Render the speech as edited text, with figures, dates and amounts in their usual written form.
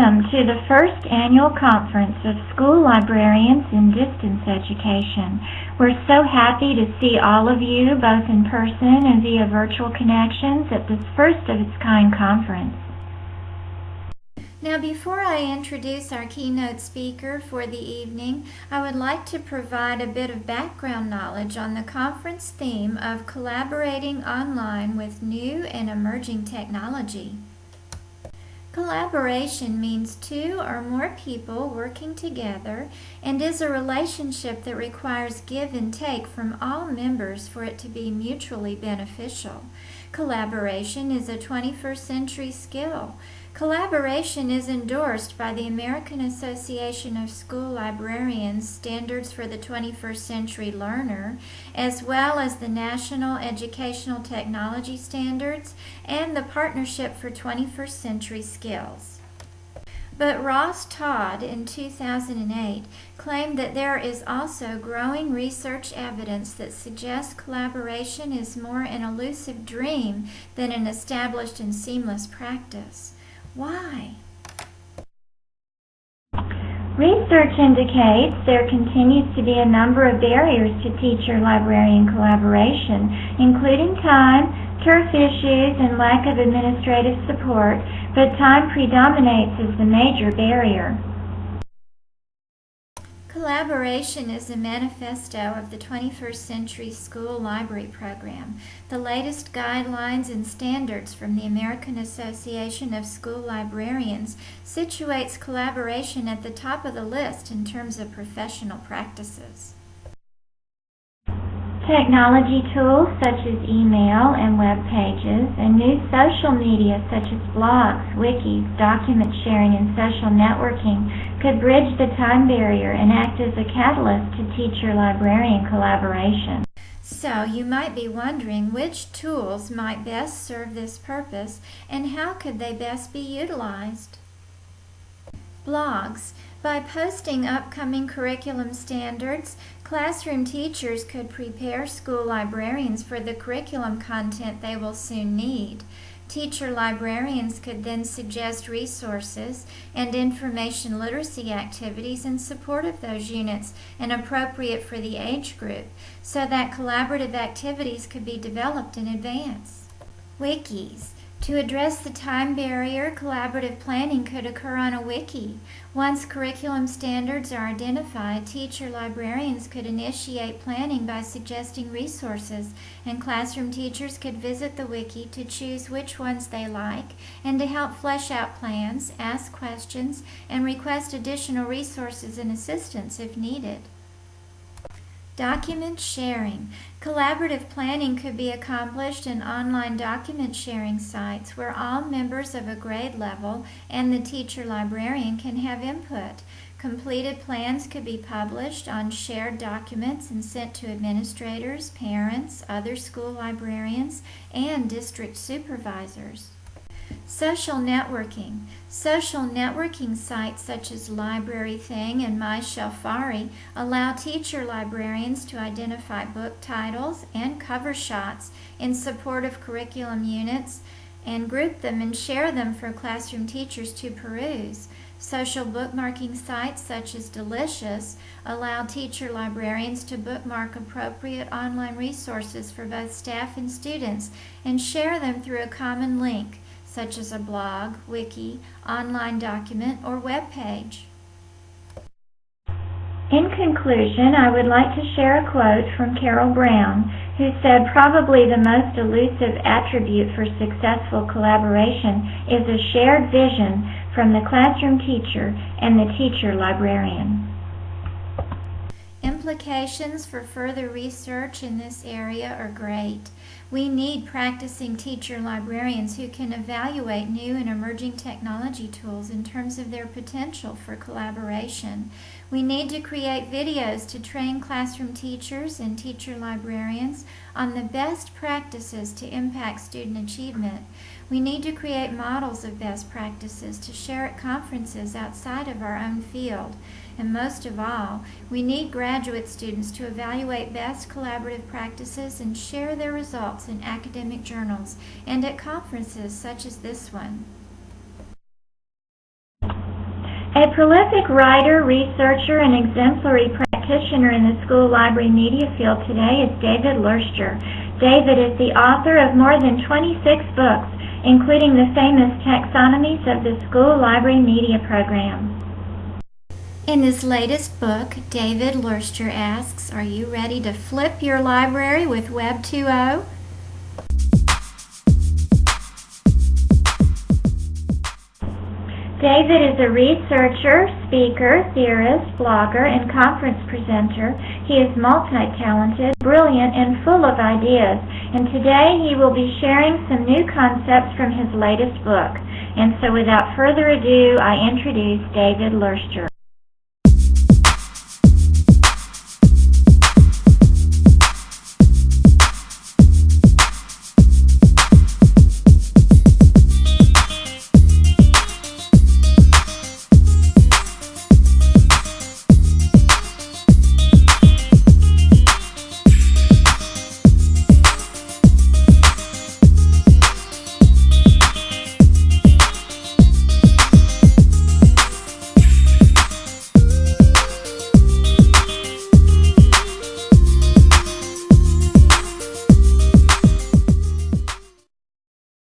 Welcome to the first annual conference of school librarians in distance education. We're so happy to see all of you both in person and via virtual connections at this first of its kind conference. Now, before I introduce our keynote speaker for the evening, I would like to provide a bit of background knowledge on the conference theme of collaborating online with new and emerging technology. Collaboration means two or more people working together and is a relationship that requires give and take from all members for it to be mutually beneficial. Collaboration is a 21st century skill. Collaboration is endorsed by the American Association of School Librarians Standards for the 21st Century Learner, as well as the National Educational Technology Standards and the Partnership for 21st Century Skills. But Ross Todd in 2008 claimed that there is also growing research evidence that suggests collaboration is more an elusive dream than an established and seamless practice. Why? Research indicates there continues to be a number of barriers to teacher-librarian collaboration, including time, turf issues, and lack of administrative support, but time predominates as the major barrier. Collaboration is a manifesto of the 21st Century School Library Program. The latest guidelines and standards from the American Association of School Librarians situates collaboration at the top of the list in terms of professional practices. Technology tools such as email and web pages and new social media such as blogs, wikis, document sharing, and social networking could bridge the time barrier and act as a catalyst to teacher-librarian collaboration. So you might be wondering which tools might best serve this purpose and how could they best be utilized? Blogs. By posting upcoming curriculum standards, classroom teachers could prepare school librarians for the curriculum content they will soon need. Teacher librarians could then suggest resources and information literacy activities in support of those units and appropriate for the age group, so that collaborative activities could be developed in advance. Wikis. To address the time barrier, collaborative planning could occur on a wiki. Once curriculum standards are identified, teacher librarians could initiate planning by suggesting resources, and classroom teachers could visit the wiki to choose which ones they like and to help flesh out plans, ask questions, and request additional resources and assistance if needed. Document sharing. Collaborative planning could be accomplished in online document sharing sites where all members of a grade level and the teacher librarian can have input. Completed plans could be published on shared documents and sent to administrators, parents, other school librarians, and district supervisors. Social networking. Social networking sites such as LibraryThing and MyShelfari allow teacher librarians to identify book titles and cover shots in support of curriculum units and group them and share them for classroom teachers to peruse. Social bookmarking sites such as Delicious allow teacher librarians to bookmark appropriate online resources for both staff and students and share them through a common link, such as a blog, wiki, online document, or web page. In conclusion, I would like to share a quote from Carol Brown, who said probably the most elusive attribute for successful collaboration is a shared vision from the classroom teacher and the teacher librarian. Implications for further research in this area are great. We need practicing teacher librarians who can evaluate new and emerging technology tools in terms of their potential for collaboration. We need to create videos to train classroom teachers and teacher librarians on the best practices to impact student achievement. We need to create models of best practices to share at conferences outside of our own field. And most of all, we need graduate students to evaluate best collaborative practices and share their results in academic journals and at conferences such as this one. A prolific writer, researcher, and exemplary practitioner in the school library media field today is David Lurster. David is the author of more than 26 books, including the famous taxonomies of the school library media program. In his latest book, David Lurster asks, are you ready to flip your library with Web 2.0? David is a researcher, speaker, theorist, blogger, and conference presenter. He is multi-talented, brilliant, and full of ideas. And today he will be sharing some new concepts from his latest book. And so without further ado, I introduce David Lurster.